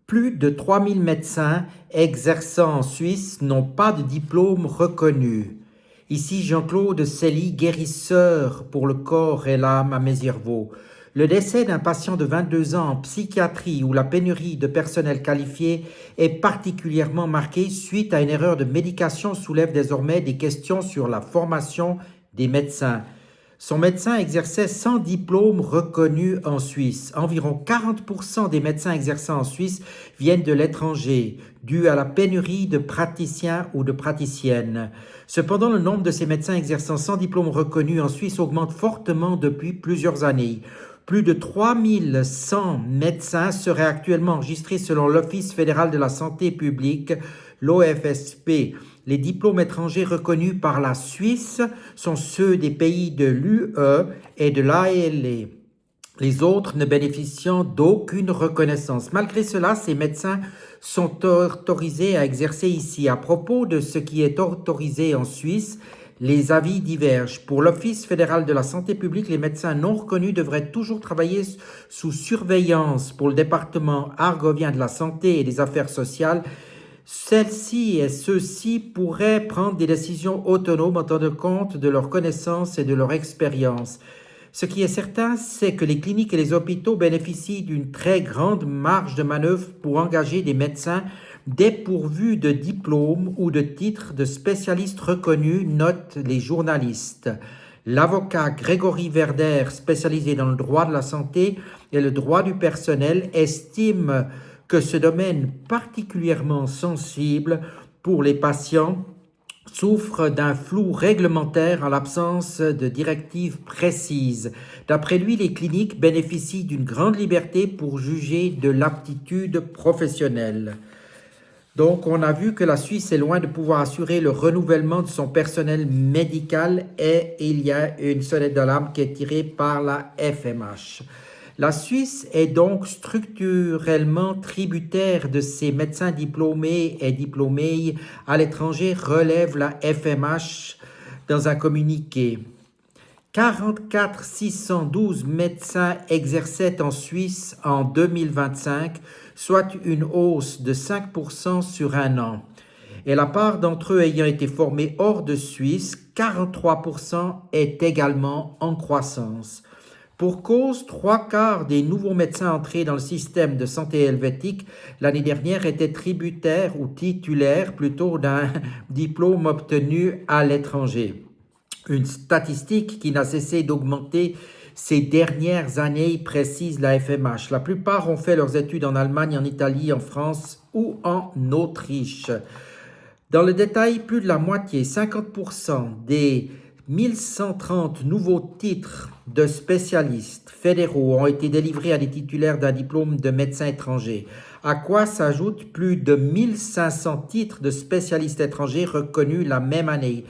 Plus de 3000 médecins exerçant en Suisse n'ont pas de diplôme reconnu. Ici Jean-Claude Célie, guérisseur pour le corps et l'âme à Mézières-Vaux. Le décès d'un patient de 22 ans en psychiatrie où la pénurie de personnel qualifié est particulièrement marquée suite à une erreur de médication soulève désormais des questions sur la formation des médecins. Son médecin exerçait sans diplôme reconnu en Suisse. Environ 40% des médecins exerçant en Suisse viennent de l'étranger, dû à la pénurie de praticiens ou de praticiennes. Cependant, le nombre de ces médecins exerçant sans diplôme reconnu en Suisse augmente fortement depuis plusieurs années. Plus de 3100 médecins seraient actuellement enregistrés selon l'Office fédéral de la santé publique, l'OFSP. Les diplômes étrangers reconnus par la Suisse sont ceux des pays de l'UE et de l'ALE. Les autres ne bénéficient d'aucune reconnaissance. Malgré cela, ces médecins sont autorisés à exercer ici. À propos de ce qui est autorisé en Suisse, les avis divergent. Pour l'Office fédéral de la santé publique, les médecins non reconnus devraient toujours travailler sous surveillance. Pour le département argovien de la santé et des affaires sociales, celles-ci et ceux-ci pourraient prendre des décisions autonomes en tenant compte de leurs connaissances et de leur expérience. Ce qui est certain, c'est que les cliniques et les hôpitaux bénéficient d'une très grande marge de manœuvre pour engager des médecins dépourvus de diplôme ou de titre de spécialiste reconnu, notent les journalistes. L'avocat Grégory Verder, spécialisé dans le droit de la santé et le droit du personnel, estime que ce domaine particulièrement sensible pour les patients souffre d'un flou réglementaire en l'absence de directives précises. D'après lui, les cliniques bénéficient d'une grande liberté pour juger de l'aptitude professionnelle. Donc, on a vu que la Suisse est loin de pouvoir assurer le renouvellement de son personnel médical et il y a une sonnette d'alarme qui est tirée par la FMH. La Suisse est donc structurellement tributaire de ses médecins diplômés et diplômées à l'étranger, relève la FMH dans un communiqué. 44 612 médecins exerçaient en Suisse en 2025, soit une hausse de 5% sur un an. Et la part d'entre eux ayant été formés hors de Suisse, 43% est également en croissance. Pour cause, 3/4 des nouveaux médecins entrés dans le système de santé helvétique l'année dernière étaient tributaires ou titulaires plutôt d'un diplôme obtenu à l'étranger. Une statistique qui n'a cessé d'augmenter ces dernières années, précise la FMH. La plupart ont fait leurs études en Allemagne, en Italie, en France ou en Autriche. Dans le détail, plus de la moitié, 50% des 1130 nouveaux titres de spécialistes fédéraux ont été délivrés à des titulaires d'un diplôme de médecin étranger, à quoi s'ajoutent plus de 1500 titres de spécialistes étrangers reconnus la même année.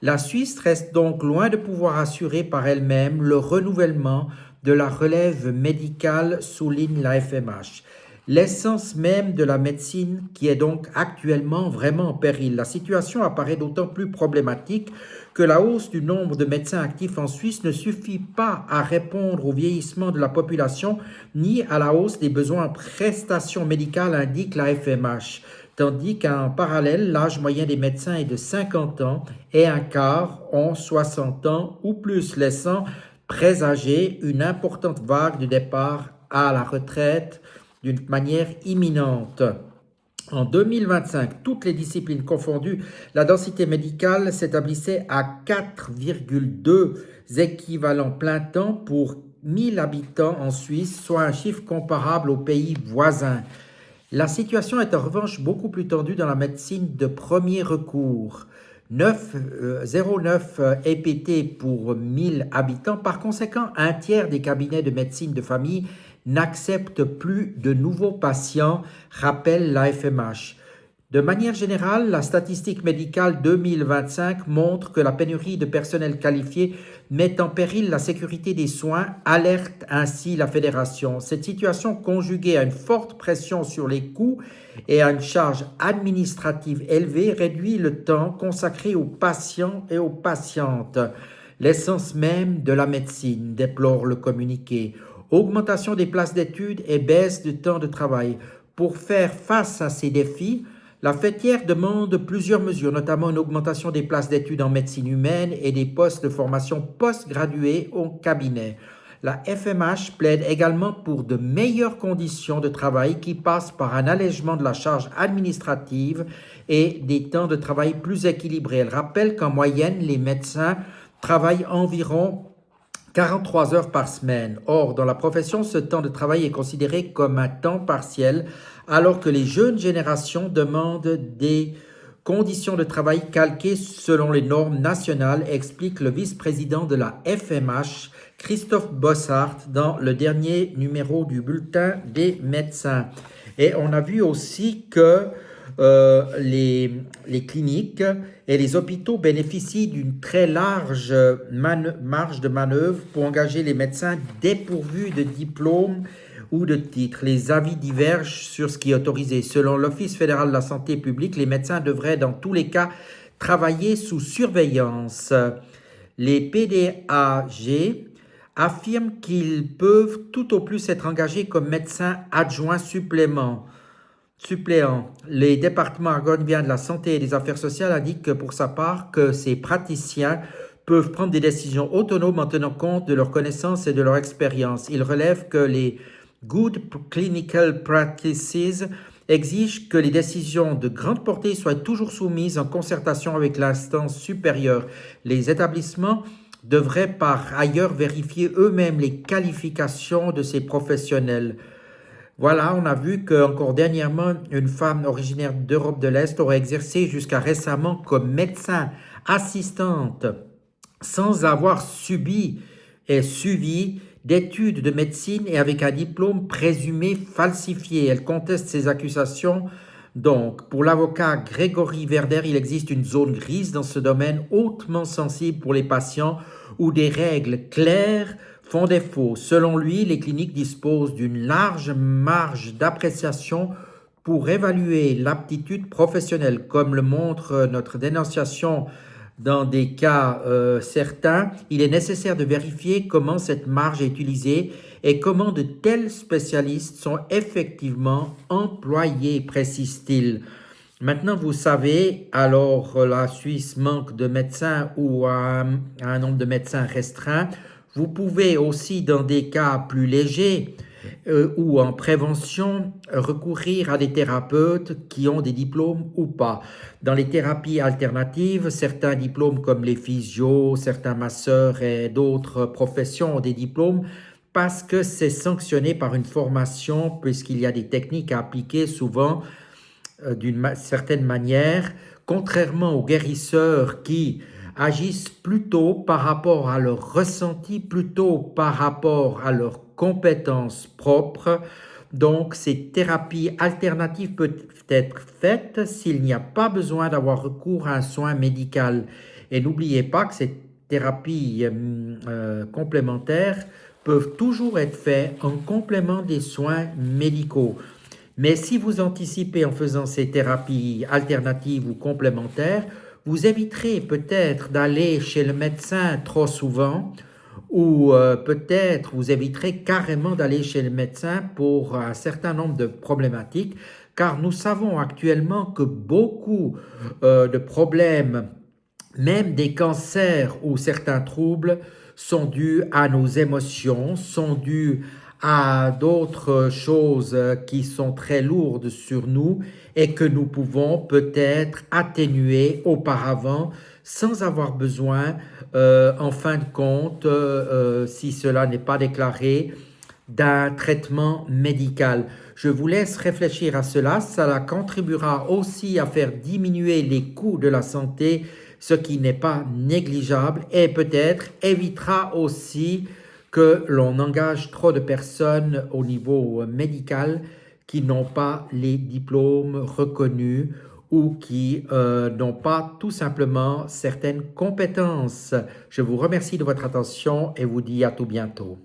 La Suisse reste donc loin de pouvoir assurer par elle-même le renouvellement de la relève médicale, souligne la FMH. L'essence même de la médecine qui est donc actuellement vraiment en péril. La situation apparaît d'autant plus problématique que la hausse du nombre de médecins actifs en Suisse ne suffit pas à répondre au vieillissement de la population ni à la hausse des besoins en prestations médicales, indique la FMH. Tandis qu'en parallèle, l'âge moyen des médecins est de 50 ans et un quart ont 60 ans ou plus, laissant présager une importante vague de départ à la retraite d'une manière imminente. En 2025, toutes les disciplines confondues, la densité médicale s'établissait à 4,2 équivalents plein temps pour 1000 habitants en Suisse, soit un chiffre comparable aux pays voisins. La situation est en revanche beaucoup plus tendue dans la médecine de premier recours. 0,9 EPT pour 1000 habitants. Par conséquent, un tiers des cabinets de médecine de famille n'acceptent plus de nouveaux patients, rappelle la FMH. De manière générale, la statistique médicale 2025 montre que la pénurie de personnel qualifié met en péril la sécurité des soins, alerte ainsi la Fédération. Cette situation, conjuguée à une forte pression sur les coûts et à une charge administrative élevée, réduit le temps consacré aux patients et aux patientes. L'essence même de la médecine, déplore le communiqué. Augmentation des places d'études et baisse du temps de travail. Pour faire face à ces défis, la fêtière demande plusieurs mesures, notamment une augmentation des places d'études en médecine humaine et des postes de formation post-gradués au cabinet. La FMH plaide également pour de meilleures conditions de travail qui passent par un allègement de la charge administrative et des temps de travail plus équilibrés. Elle rappelle qu'en moyenne, les médecins travaillent environ 43 heures par semaine. Or, dans la profession, ce temps de travail est considéré comme un temps partiel, alors que les jeunes générations demandent des conditions de travail calquées selon les normes nationales, explique le vice-président de la FMH, Christophe Bossart, dans le dernier numéro du bulletin des médecins. Et on a vu aussi que les cliniques et les hôpitaux bénéficient d'une très large marge de manœuvre pour engager les médecins dépourvus de diplôme ou de titre. Les avis divergent sur ce qui est autorisé. Selon l'Office fédéral de la santé publique, les médecins devraient dans tous les cas travailler sous surveillance. Les PDAG affirment qu'ils peuvent tout au plus être engagés comme médecins adjoints suppléants. Les départements argoniens de la santé et des affaires sociales indiquent pour sa part que ces praticiens peuvent prendre des décisions autonomes en tenant compte de leurs connaissances et de leur expérience. Ils relèvent que les Good Clinical Practices exigent que les décisions de grande portée soient toujours soumises en concertation avec l'instance supérieure. Les établissements devraient par ailleurs vérifier eux-mêmes les qualifications de ces professionnels. Voilà, on a vu qu'encore dernièrement, une femme originaire d'Europe de l'Est aurait exercé jusqu'à récemment comme médecin assistante sans avoir subi et suivi d'études de médecine et avec un diplôme présumé falsifié. Elle conteste ces accusations. Donc, pour l'avocat Grégory Verder, il existe une zone grise dans ce domaine hautement sensible pour les patients où des règles claires font défaut. Selon lui, les cliniques disposent d'une large marge d'appréciation pour évaluer l'aptitude professionnelle, comme le montre notre dénonciation. Dans des cas certains, il est nécessaire de vérifier comment cette marge est utilisée et comment de tels spécialistes sont effectivement employés, précise-t-il. Maintenant, vous savez, alors la Suisse manque de médecins ou un nombre de médecins restreint. Vous pouvez aussi, dans des cas plus légers ou en prévention, recourir à des thérapeutes qui ont des diplômes ou pas. Dans les thérapies alternatives, certains diplômes comme les physios, certains masseurs et d'autres professions ont des diplômes parce que c'est sanctionné par une formation puisqu'il y a des techniques à appliquer souvent d'une certaine manière, contrairement aux guérisseurs qui agissent plutôt par rapport à leur ressenti, plutôt par rapport à leurs compétences propres. Donc, ces thérapies alternatives peuvent être faites s'il n'y a pas besoin d'avoir recours à un soin médical. Et n'oubliez pas que ces thérapies complémentaires peuvent toujours être faites en complément des soins médicaux. Mais si vous anticipez en faisant ces thérapies alternatives ou complémentaires, vous éviterez peut-être d'aller chez le médecin trop souvent ou peut-être vous éviterez carrément d'aller chez le médecin pour un certain nombre de problématiques, car nous savons actuellement que beaucoup de problèmes, même des cancers ou certains troubles, sont dus à nos émotions, sont dus à d'autres choses qui sont très lourdes sur nous et que nous pouvons peut-être atténuer auparavant sans avoir besoin, en fin de compte, si cela n'est pas déclaré, d'un traitement médical. Je vous laisse réfléchir à cela. Cela contribuera aussi à faire diminuer les coûts de la santé, ce qui n'est pas négligeable et peut-être évitera aussi que l'on engage trop de personnes au niveau médical qui n'ont pas les diplômes reconnus ou qui n'ont pas tout simplement certaines compétences. Je vous remercie de votre attention et vous dis à tout bientôt.